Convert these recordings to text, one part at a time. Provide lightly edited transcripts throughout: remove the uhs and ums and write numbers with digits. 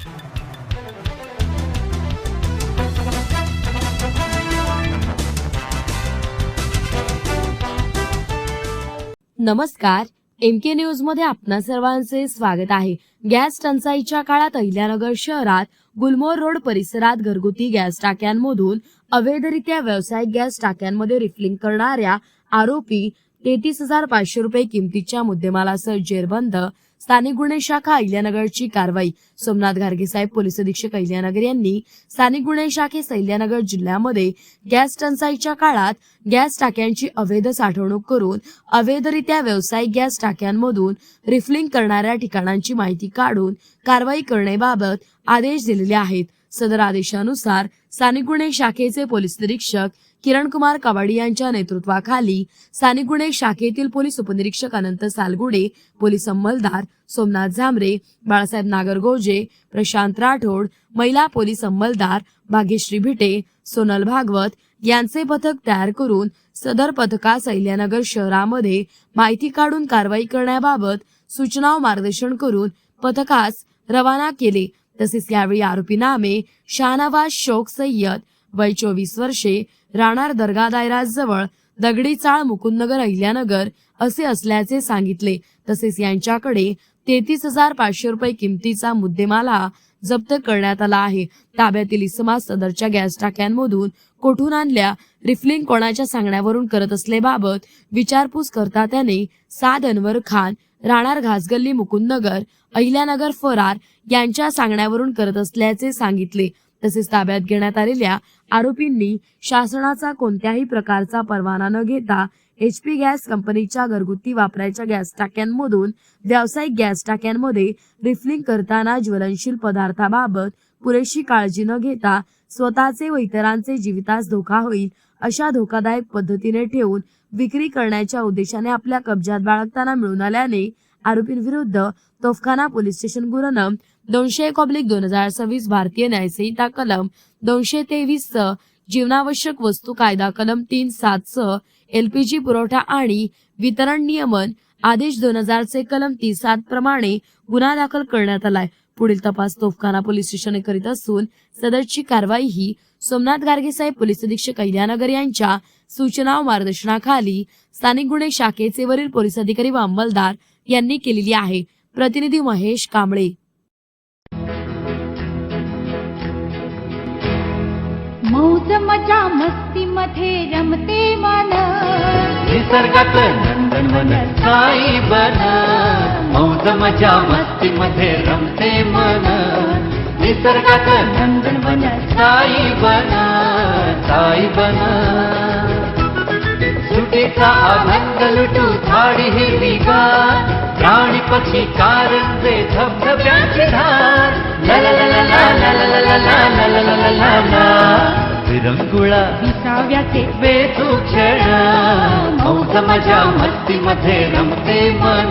नमस्कार, MK news मध्ये आपणा सर्वांचे स्वागत आहे। गॅस टंचाईच्या काळात अहिल्यानगर शहरात गुलमोहर रोड परिसरात घरगुती गॅस टाक्यांमधून अवैधरित्या व्यावसायिक गॅस टाक्यांमध्ये रिफिलिंग करणाऱ्या आरोपी 33,500 रुपये किमतीच्या मुद्देमालासह जेरबंद स्थानिक गुन्हे शाखा अहिल्यानगरची कारवाई। सोमनाथ घारगे साहेब पोलीस अधीक्षक अहिल्यानगर यांनी स्थानिक गुन्हे शाखेस अहिल्यानगर जिल्ह्यामध्ये गॅस टंचाईच्या काळात गॅस टाक्यांची अवैध साठवणूक करून अवैधरित्या व्यावसायिक गॅस टाक्यांमधून रिफिलिंग करणाऱ्या ठिकाणांची माहिती काढून कारवाई करण्याबाबत आदेश दिलेले आहेत। सदर आदेशानुसार स्थानिक गुन्हे शाखेचे पोलीस निरीक्षक किरण कुमार कवाडी यांच्या नेतृत्वाखाली स्थानिक गुन्हे शाखेतील पोलीस उपनिरीक्षक अनंत सालगुडे, पोलीस अंमलदार सोमनाथ झांबरे, बाळासाहेब नागरगोजे, प्रशांत राठोड, महिला पोलीस अंमलदार भाग्यश्री भिटे, सोनल भागवत यांचे पथक तयार करून सदर पथकास अहिल्यानगर शहरामध्ये माहिती काढून कारवाई करण्याबाबत सूचना व मार्गदर्शन करून पथकास रवाना केले। तसेच यावेळी आरोपी नामे शाहनवाज शौक सय्यद वय 24 वर्षे, राहणार दर्गा दायरा जवळ दगडी चाळ मुकुंदनगर अहिल्यानगर असे असल्याचे सांगितले। तसेच यांच्याकडे 33,500 रुपये किमतीचा मुद्देमाल जप्त करण्यात आला आहे। ताब्यातील इसमास सदरच्या गॅस टाक्यांमधून कोठून आणल्या, रिफिलिंग कोणाच्या सांगण्यावरून करत असल्याबाबत विचारपूस करता त्याने साद अनवर खान, राहणार घासगल्ली मुकुंदनगर अहिल्यानगर फरार यांच्या सांगण्यावरून करत असल्याचे सांगितले। तसेच ताब्यात घेण्यात आलेल्या आरोपींनी शासनाचा कोणत्याही प्रकारचा परवाना न घेता HP गॅस कंपनीच्या घरगुती वापराच्या गॅस टाक्यांमधून व्यावसायिक गॅस टाक्यांमध्ये रिफिलिंग करताना ज्वलनशील पदार्थाबाबत पुरेशी काळजी न घेता स्वतःचे व इतरांचे जीवितास धोका होईल अशा धोकादायक पद्धतीने ठेवून विक्री करण्याच्या उद्देशाने आपल्या कब्जात बाळगताना मिळून आल्याने आरोपींविरुद्ध तोफखाना पोलीस स्टेशन गुन्हा 201/2026 भारतीय न्यायसंहिता कलम 223 जीवनावश्यक वस्तू कायदा कलम 3(7) LPG पुरवठा आणि वितरण नियमन आदेश 2000 चे कलम 37 प्रमाणे गुन्हा दाखल करण्यात आलाय। पुढील तपास तोफखाना पोलीस स्टेशन करीत असून सदरची कारवाई ही सोमनाथ घारगे साहेब पोलीस अधीक्षक अहिल्यानगर यांच्या सूचना व मार्गदर्शनाखाली स्थानिक गुन्हे शाखेचे वरील पोलीस अधिकारी व अंमलदार यांनी केलेली आहे। प्रतिनिधी महेश कांबळे। मौज मजा मस्ती मध्ये रमते मन, निसर्गात नंदनवन साई बन। मौज मजा मस्ती मध्ये रमते मन, निसर्गात नंदनवन साई बन, साई बन। सुटीचा आनंद लुटू झाडी हिरवीगार, प्राणी पक्षी कारंजे धबधब्याची धार, ला ला ला ला ला ला ला ला ला ला ला ला ला। विरंगुळा विसाव्याचे बेतू क्षण, मौज मजा मस्ती मध्ये रमते मन,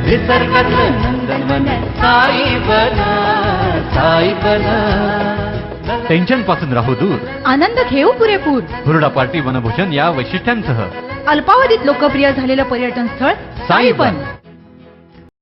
निसर्गात नंदनवन साई बन, साई बन। टेन्शन पासून राहू दूर, आनंद घेऊ पुरेपूर। हुरडा पार्टी वनभूषण या वैशिष्ट्यांसह अल्पावधीत लोकप्रिय झालेलं पर्यटन स्थळ साईबन।